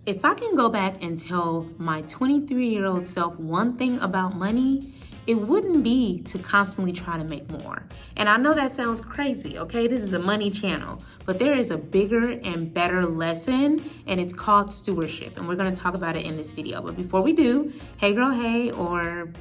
If I can go back and tell my 23-year-old self one thing about money, it wouldn't be to constantly try to make more. And I know that sounds crazy, okay? This is a money channel, but there is a bigger and better lesson, and it's called stewardship. And we're gonna talk about it in this video. But before we do, hey girl, hey, or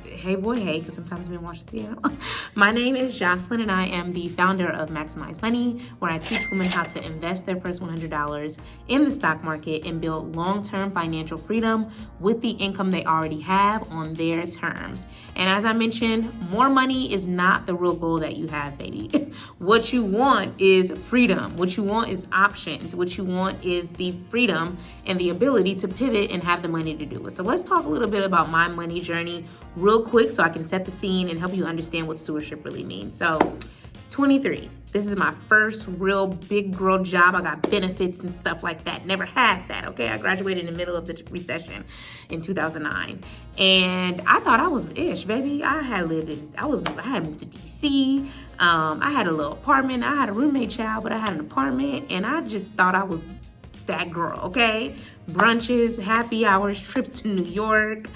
hey boy, hey, because sometimes we watch the video. My name is Joshlyn, and I am the founder of Maximize Money, where I teach women how to invest their first $100 in the stock market and build long-term financial freedom with the income they already have on their terms. And as I mentioned, more money is not the real goal that you have, baby. What you want is freedom. What you want is options. What you want is the freedom and the ability to pivot and have the money to do it. So let's talk a little bit about my money journey real quick so I can set the scene and help you understand what stewardship really means. So 23, this is my first real big girl job. I got benefits and stuff like that. Never had that, okay? I graduated in the middle of the recession in 2009. And I thought I was the ish, baby. I had moved to DC. I had a little apartment. I had a roommate child, but I had an apartment, and I just thought I was that girl, okay? Brunches, happy hours, trips to New York,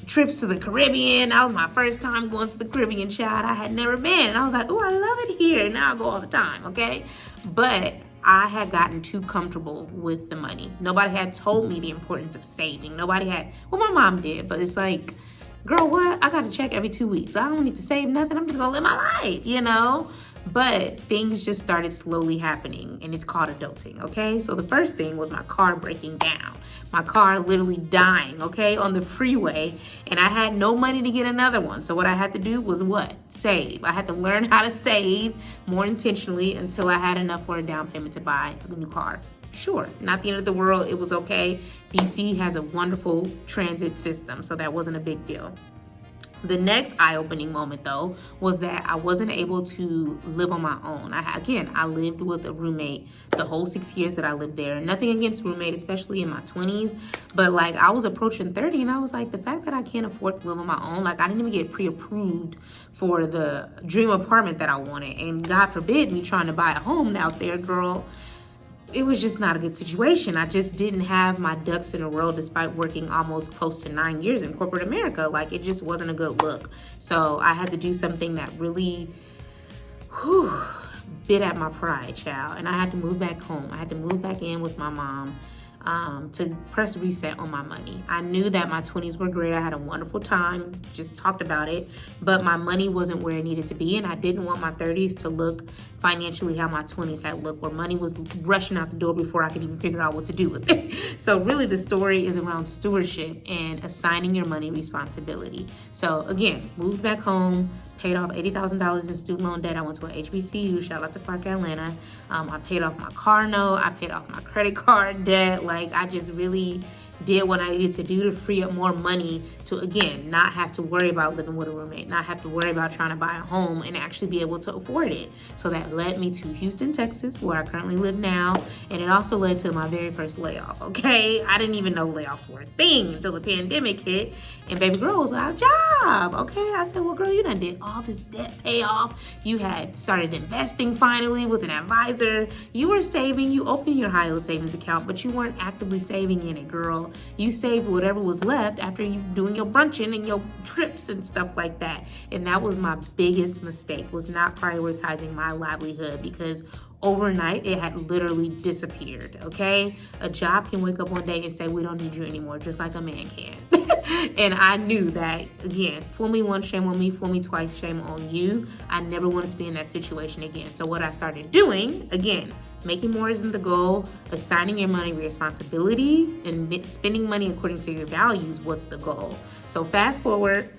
trips to the Caribbean. That was my first time going to the Caribbean, child. I had never been. And I was like, oh, I love it here. Now I go all the time, okay? But I had gotten too comfortable with the money. Nobody had told me the importance of saving. Nobody had, well, my mom did, but it's like, girl, what? I got to check every 2 weeks. I don't need to save nothing. I'm just going to live my life, you know? But things just started slowly happening, and it's called adulting, okay? So the first thing was my car breaking down. My car literally dying, okay, on the freeway, and I had no money to get another one. So what I had to do was what? Save. I had to learn how to save more intentionally until I had enough for a down payment to buy a new car. Sure, not the end of the world. It was okay. DC has a wonderful transit system, so that wasn't a big deal. The next eye-opening moment, though, was that I wasn't able to live on my own. I lived with a roommate the whole 6 years that I lived there. Nothing against roommate, especially in my 20s, but like I was approaching 30, and I was like, the fact that I can't afford to live on my own, like I didn't even get pre-approved for the dream apartment that I wanted, and God forbid me trying to buy a home out there, girl. It was just not a good situation. I just didn't have my ducks in a row despite working almost close to 9 years in corporate America. Like, it just wasn't a good look. So I had to do something that really bit at my pride, child. And I had to move back home. I had to move back in with my mom to press reset on my money. I knew that my 20s were great. I had a wonderful time, just talked about it, but my money wasn't where it needed to be, and I didn't want my 30s to look financially how my 20s had looked, where money was rushing out the door before I could even figure out what to do with it. So really the story is around stewardship and assigning your money responsibility. So again, moved back home, paid off $80,000 in student loan debt. I went to a HBCU, shout out to Clark, Atlanta. I paid off my car note. I paid off my credit card debt. Like, I just really did what I needed to do to free up more money to, again, not have to worry about living with a roommate, not have to worry about trying to buy a home, and actually be able to afford it. So that led me to Houston, Texas, where I currently live now, and it also led to my very first layoff, okay? I didn't even know layoffs were a thing until the pandemic hit, and baby girl was without a job, okay? I said, well, girl, you done did all this debt payoff. You had started investing finally with an advisor. You were saving. You opened your high-yield savings account, but you weren't actively saving in it, girl. You saved whatever was left after you doing your brunching and your trips and stuff like that. And that was my biggest mistake, was not prioritizing my livelihood, because overnight it had literally disappeared, okay? A job can wake up one day and say, we don't need you anymore, just like a man can. And I knew that, again, fool me once, shame on me, fool me twice, shame on you. I never wanted to be in that situation again. So what I started doing, again, making more isn't the goal. Assigning your money responsibility and spending money according to your values was the goal. So fast forward,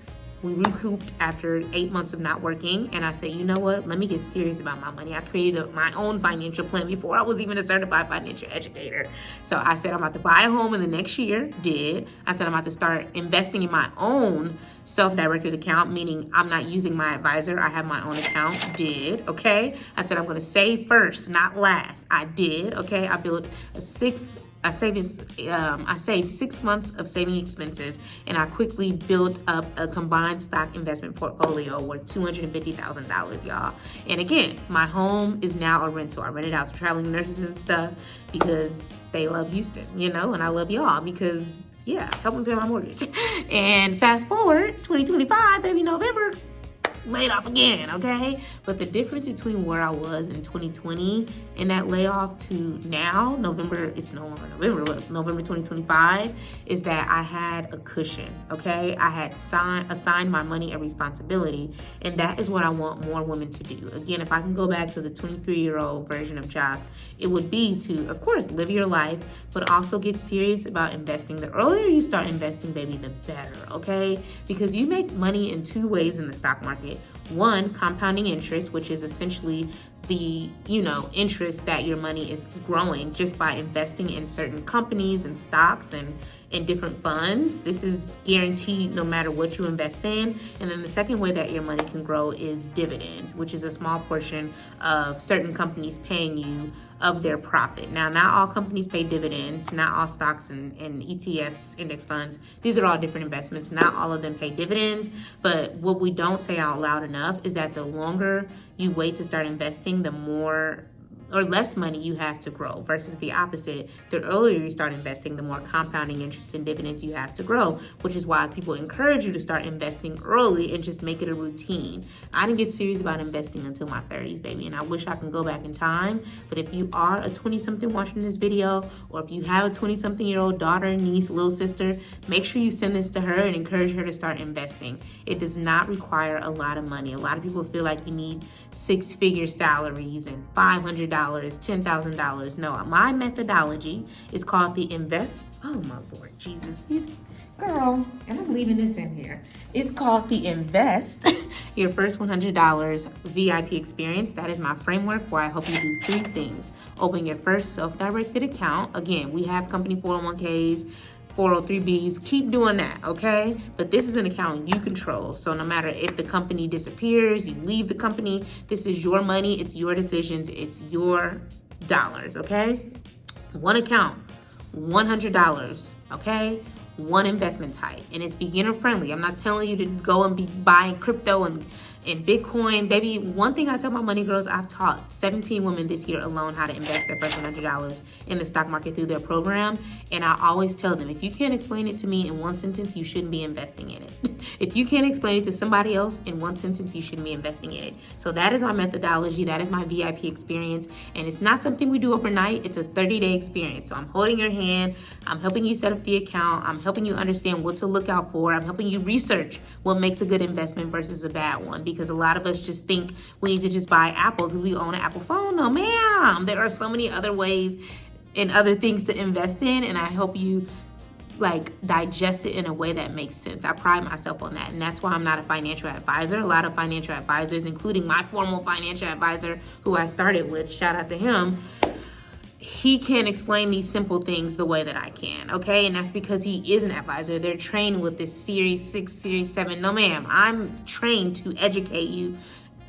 we recouped after 8 months of not working, and I said, you know what, let me get serious about my money. I created my own financial plan before I was even a certified financial educator. So I said, I'm about to buy a home in the next year. I said, I'm about to start investing in my own self-directed account, meaning I'm not using my advisor. I have my own account. Okay? I said, I'm going to save first, not last. I did. Okay? I built a 6 I saved 6 months of saving expenses, and I quickly built up a combined stock investment portfolio worth $250,000, y'all. And again, my home is now a rental. I rent it out to traveling nurses and stuff because they love Houston, and I love y'all because, yeah, help me pay my mortgage. And fast forward, 2025, baby, November, laid off again, okay? But the difference between where I was in 2020 and that layoff to now, it's no longer November, but November 2025, is that I had a cushion, okay? I had assigned my money a responsibility, and that is what I want more women to do. Again, if I can go back to the 23-year-old version of Joss, it would be to, of course, live your life, but also get serious about investing. The earlier you start investing, baby, the better, okay? Because you make money in two ways in the stock market. One, compounding interest, which is essentially the, interest that your money is growing just by investing in certain companies and stocks and in different funds. This is guaranteed no matter what you invest in. And then the second way that your money can grow is dividends, which is a small portion of certain companies paying you of their profit. Now, not all companies pay dividends, not all stocks and ETFs, index funds. These are all different investments. Not all of them pay dividends, but what we don't say out loud enough is that the longer you wait to start investing, the more or less money you have to grow, versus the opposite. The earlier you start investing, the more compounding interest and dividends you have to grow, which is why people encourage you to start investing early and just make it a routine. I didn't get serious about investing until my 30s, baby, and I wish I can go back in time. But if you are a 20-something watching this video, or if you have a 20-something-year-old daughter, niece, little sister, make sure you send this to her and encourage her to start investing. It does not require a lot of money. A lot of people feel like you need six-figure salaries and $500, $10,000. No, my methodology is called the oh my Lord Jesus, girl, and I'm leaving this in here. It's called the Invest Your First $100 VIP experience. That is my framework where I help you do three things. Open your first self-directed account. Again, we have company 401ks, 403bs, keep doing that, okay? But this is an account you control. So no matter if the company disappears, you leave the company, this is your money, it's your decisions, it's your dollars, okay? One account, $100, okay? One investment type, and it's beginner friendly. I'm not telling you to go and be buying crypto and Bitcoin, baby. One thing I tell my money girls, I've taught 17 women this year alone how to invest their first $100 in the stock market through their program. And I always tell them, if you can't explain it to me in one sentence, you shouldn't be investing in it. If you can't explain it to somebody else in one sentence, you shouldn't be investing in it. So that is my methodology. That is my VIP experience. And it's not something we do overnight. It's a 30-day experience. So I'm holding your hand. I'm helping you set up the account. I'm helping you understand what to look out for. I'm helping you research what makes a good investment versus a bad one, because a lot of us just think we need to just buy Apple because we own an Apple phone. No, ma'am. There are so many other ways and other things to invest in, and I help you digest it in a way that makes sense. I pride myself on that, and that's why I'm not a financial advisor. A lot of financial advisors, including my formal financial advisor who I started with, shout out to him, he can't explain these simple things the way that I can, okay? And that's because he is an advisor. They're trained with this Series 6, Series 7. No, ma'am. I'm trained to educate you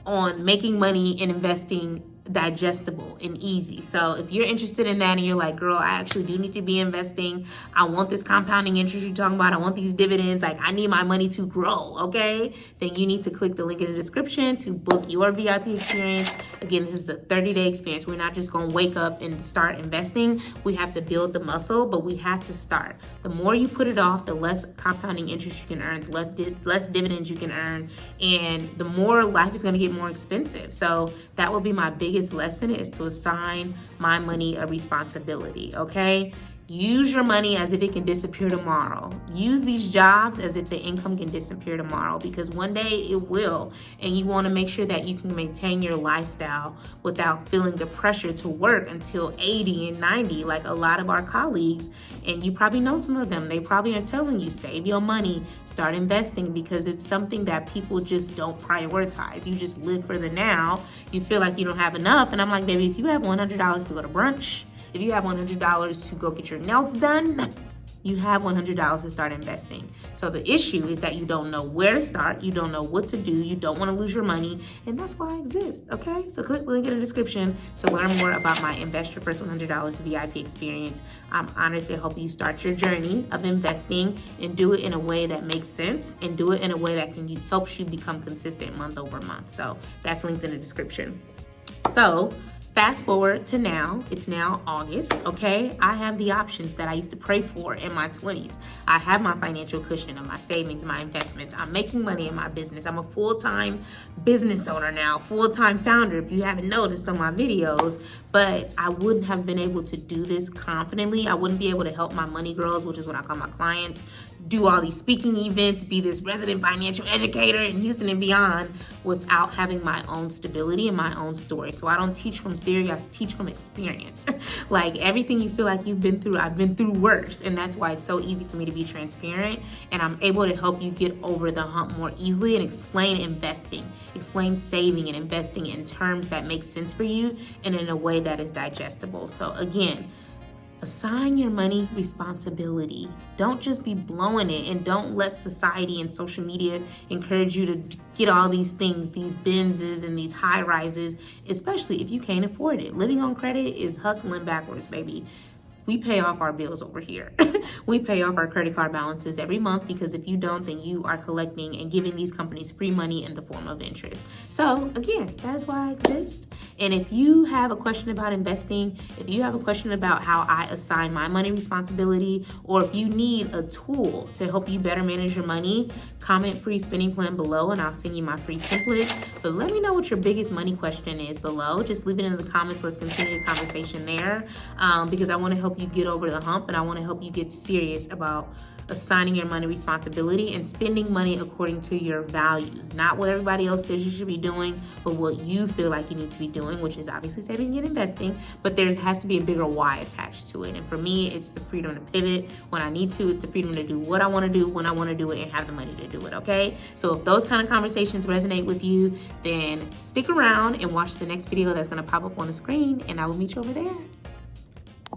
on making money and investing digestible and easy. So if you're interested in that and you're like, girl, I actually do need to be investing. I want this compounding interest you're talking about. I want these dividends. I need my money to grow, okay? Then you need to click the link in the description to book your VIP experience. Again, this is a 30-day experience. We're not just going to wake up and start investing. We have to build the muscle, but we have to start. The more you put it off, the less compounding interest you can earn, the less dividends you can earn, and the more life is going to get more expensive. So that will be my biggest lesson, is to assign my money a responsibility, okay? Use your money as if it can disappear tomorrow. Use these jobs as if the income can disappear tomorrow, because one day it will, and you want to make sure that you can maintain your lifestyle without feeling the pressure to work until 80 and 90 like a lot of our colleagues. And you probably know some of them. They probably are telling you, save your money, start investing, because it's something that people just don't prioritize. You just live for the now. You feel like you don't have enough. And I'm like, baby, if you have $100 to go to brunch, if you have $100 to go get your nails done, you have $100 to start investing. So the issue is that you don't know where to start, you don't know what to do, you don't want to lose your money, and that's why I exist, okay? So click the link in the description to learn more about my Invest Your First $100 VIP experience. I'm honored to help you start your journey of investing and do it in a way that makes sense and do it in a way that helps you become consistent month over month. So that's linked in the description. So fast forward to now, it's now August, okay? I have the options that I used to pray for in my 20s. I have my financial cushion of my savings, my investments. I'm making money in my business. I'm a full-time business owner now, full-time founder, if you haven't noticed on my videos, but I wouldn't have been able to do this confidently. I wouldn't be able to help my money girls, which is what I call my clients, do all these speaking events, be this resident financial educator in Houston and beyond without having my own stability and my own story. So I don't teach from theory, I teach from experience. Like everything you feel like you've been through, I've been through worse. And that's why it's so easy for me to be transparent. And I'm able to help you get over the hump more easily and explain investing, explain saving and investing in terms that make sense for you and in a way that is digestible. So again, assign your money responsibility. Don't just be blowing it, and don't let society and social media encourage you to get all these things, these Benzes and these high rises, especially if you can't afford it. Living on credit is hustling backwards, baby. We pay off our bills over here. We pay off our credit card balances every month, because if you don't, then you are collecting and giving these companies free money in the form of interest. So again, that's why I exist. And if you have a question about investing, if you have a question about how I assign my money responsibility, or if you need a tool to help you better manage your money, comment free spending plan below and I'll send you my free template. But let me know what your biggest money question is below. Just leave it in the comments. Let's continue the conversation there, because I want to help you get over the hump, and I want to help you get serious about assigning your money responsibility and spending money according to your values, not what everybody else says you should be doing, but what you feel like you need to be doing, which is obviously saving and investing, but there has to be a bigger why attached to it. And for me, it's the freedom to pivot when I need to. It's the freedom to do what I want to do when I want to do it and have the money to do it, okay? So if those kind of conversations resonate with you, then stick around and watch the next video that's going to pop up on the screen, and I will meet you over there.